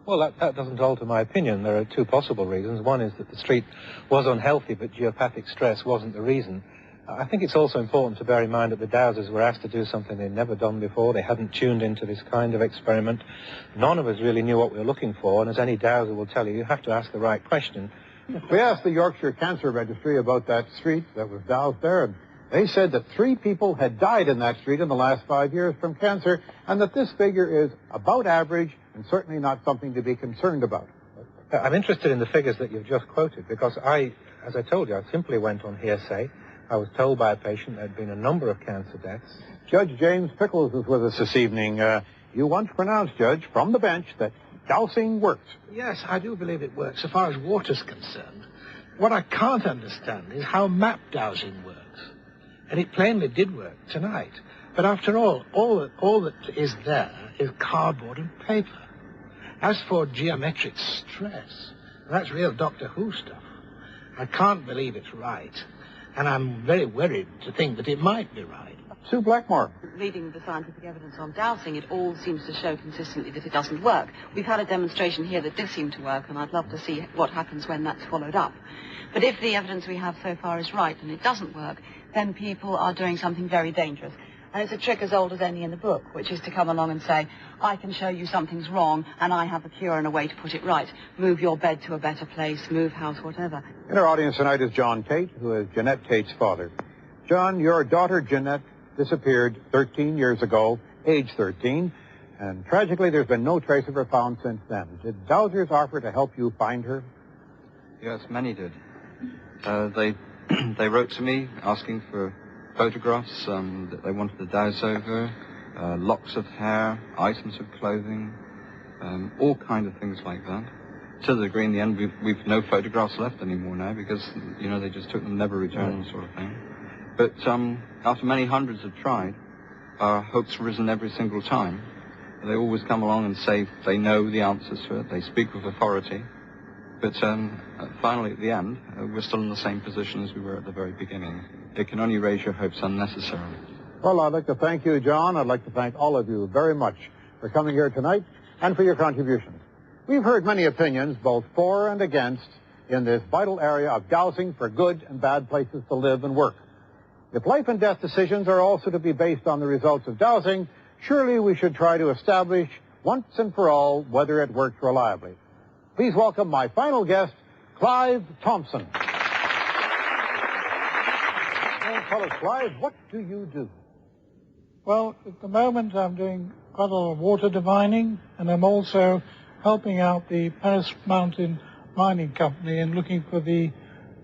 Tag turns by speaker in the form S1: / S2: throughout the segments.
S1: Well, that doesn't alter my opinion. There are two possible reasons. One is that the street was unhealthy, but geopathic stress wasn't the reason. I think it's also important to bear in mind that the dowsers were asked to do something they'd never done before. They hadn't tuned into this kind of experiment. None of us really knew what we were looking for, and as any dowser will tell you, you have to ask the right question.
S2: We asked the Yorkshire Cancer Registry about that street that was doused there, and they said that 3 people had died in that street in the last 5 years from cancer, and that this figure is about average and certainly not something to be concerned about.
S1: I'm interested in the figures that you've just quoted because as I told you, I simply went on hearsay. I was told by a patient there had been a number of cancer deaths.
S2: Judge James Pickles is with us this evening. You once pronounced, Judge, from the bench that dowsing works.
S3: Yes, I do believe it works as far as water's concerned. What I can't understand is how map dowsing works. And it plainly did work tonight. But after all that is there is cardboard and paper. As for geometric stress, that's real Doctor Who stuff. I can't believe it's right. And I'm very worried to think that it might be right.
S2: Sue Blackmore.
S4: Reading the scientific evidence on dowsing, it all seems to show consistently that it doesn't work. We've had a demonstration here that did seem to work, and I'd love to see what happens when that's followed up. But if the evidence we have so far is right and it doesn't work, then people are doing something very dangerous. And it's a trick as old as any in the book, which is to come along and say, I can show you something's wrong, and I have a cure and a way to put it right. Move your bed to a better place, move house, whatever.
S2: In our audience tonight is John Tate, who is Jeanette Tate's father. John, your daughter Jeanette disappeared 13 years ago, age 13, and tragically there's been no trace of her found since then. Did dowsers offer to help you find her?
S5: Yes, many did. They wrote to me asking for photographs that they wanted to dowse over, locks of hair, items of clothing, all kind of things like that. To the degree in the end we've no photographs left anymore now because, you know, they just took them, never returned, sort of thing. But after many hundreds have tried, our hopes risen every single time. They always come along and say they know the answers to it, they speak with authority. But finally, at the end, we're still in the same position as we were at the very beginning. It can only raise your hopes unnecessarily.
S2: Well, I'd like to thank you, John. I'd like to thank all of you very much for coming here tonight and for your contributions. We've heard many opinions, both for and against, in this vital area of dowsing for good and bad places to live and work. If life and death decisions are also to be based on the results of dowsing, surely we should try to establish once and for all whether it works reliably. Please welcome my final guest, Clive Thompson. Well, tell us, Clive, what do you do?
S6: Well, at the moment I'm doing quite a lot of water divining, and I'm also helping out the Paris Mountain Mining Company in looking for the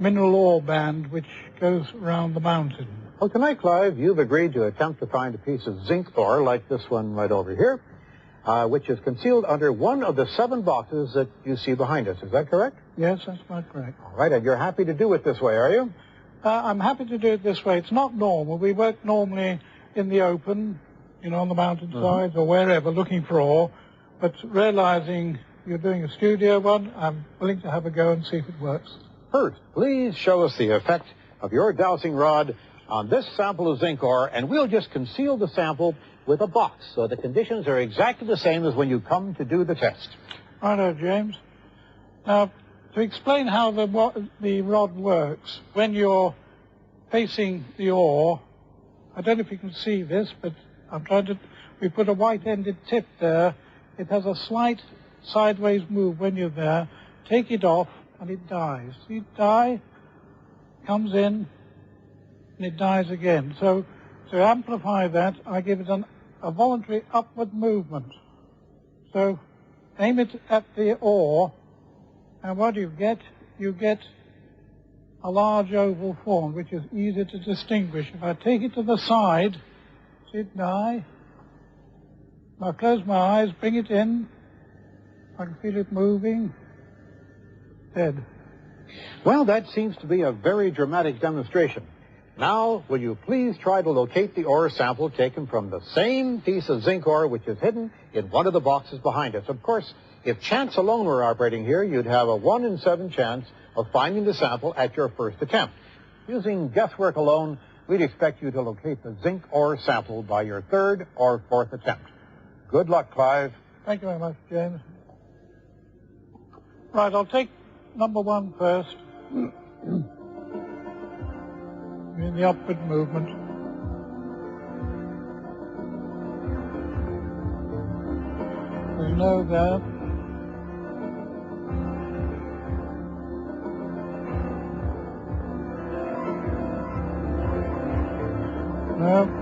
S6: mineral ore band which goes around the mountain.
S2: Well, tonight, Clive, you've agreed to attempt to find a piece of zinc ore like this one right over here, which is concealed under one of the 7 boxes that you see behind us. Is that correct?
S6: Yes, that's quite correct.
S2: All right, and you're happy to do it this way, are you?
S6: I'm happy to do it this way. It's not normal. We work normally in the open, you know, on the mountainsides or wherever, looking for ore, but realizing you're doing a studio one, I'm willing to have a go and see if it works.
S2: First, please show us the effect of your dowsing rod on this sample of zinc ore, and we'll just conceal the sample with a box so the conditions are exactly the same as when you come to do the test.
S6: Righto, James. Now, to explain how the rod works, when you're facing the ore, I don't know if you can see this, but we put a white-ended tip there. It has a slight sideways move when you're there. Take it off, and it dies. See it die, comes in, and it dies again. So to amplify that, I give it a voluntary upward movement. So aim it at the ore, and what you get a large oval form, which is easy to distinguish. If I take it to the side, see it die. Now close my eyes, bring it in. I can feel it moving. Dead.
S2: Well, that seems to be a very dramatic demonstration. Now, will you please try to locate the ore sample taken from the same piece of zinc ore which is hidden in one of the boxes behind us? Of course, if chance alone were operating here, you'd have a 1 in 7 chance of finding the sample at your first attempt. Using guesswork alone, we'd expect you to locate the zinc ore sample by your 3rd or 4th attempt. Good luck, Clive.
S6: Thank you very much, James. Right, I'll take number 1 first. In the upward movement. There's no there. No.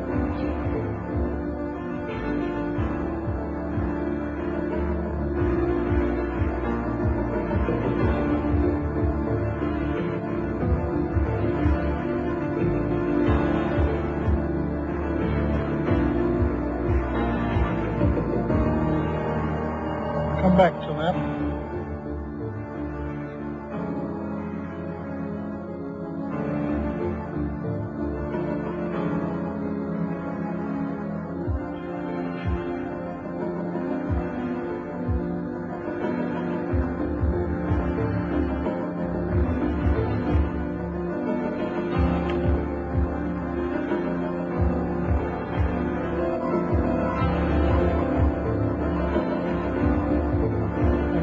S6: Come back to that.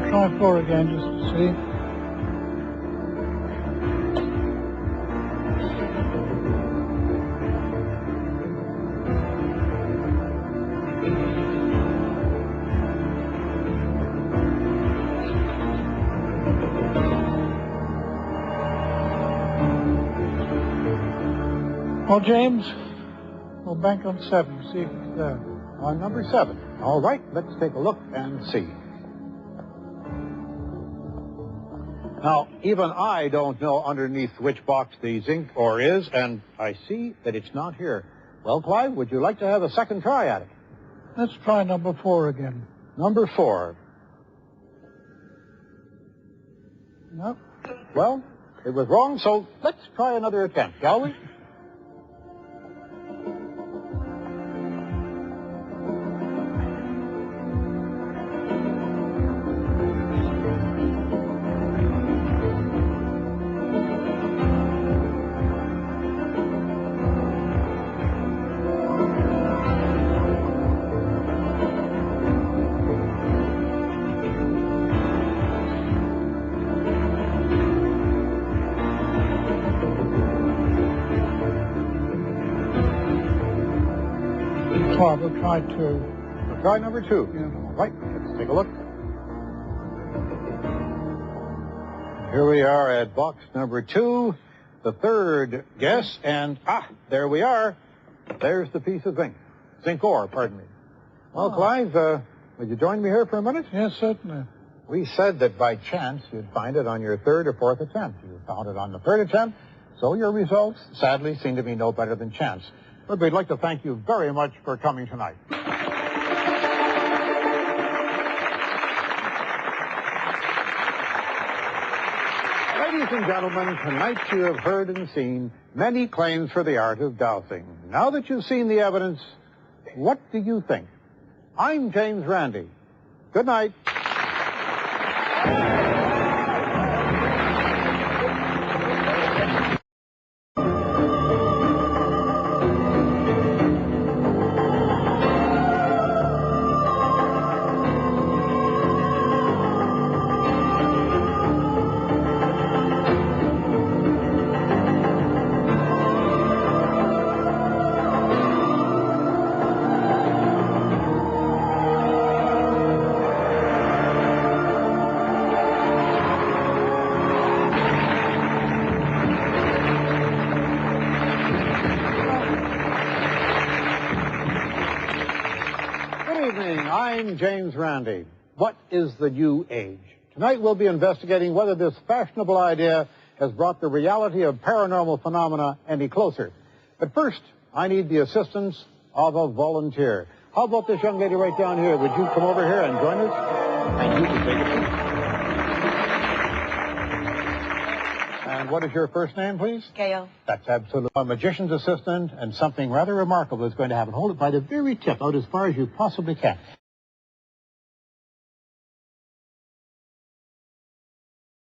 S6: Try 4 again just to see. Well, James, we'll bank on 7, see if it's there.
S2: On number 7. All right, let's take a look and see. Now, even I don't know underneath which box the zinc ore is, and I see that it's not here. Well, Clive, would you like to have a second try at it?
S6: Let's try number 4 again.
S2: Number 4.
S6: No.
S2: Well, it was wrong, so let's try another attempt, shall we?
S6: We'll try 2.
S2: We'll try number 2.
S6: Yeah.
S2: All right, let's take a look. Here we are at box number 2, the third guess, and there we are. There's the piece of zinc. Zinc ore, pardon me. Well, Clive, would you join me here for a minute?
S6: Yes, certainly.
S2: We said that by chance you'd find it on your 3rd or 4th attempt. You found it on the 3rd attempt, so your results sadly seem to be no better than chance. But we'd like to thank you very much for coming tonight. Ladies and gentlemen, tonight you have heard and seen many claims for the art of dowsing. Now that you've seen the evidence, what do you think? I'm James Randi. Good night. I'm James Randi. What is the new age? Tonight we'll be investigating whether this fashionable idea has brought the reality of paranormal phenomena any closer. But first, I need the assistance of a volunteer. How about this young lady right down here? Would you come over here and join us? And you can take a seat. And what is your first name, please?
S4: Gail.
S2: That's absolutely a magician's assistant, and something rather remarkable is going to happen. Hold it by the very tip, out as far as you possibly can.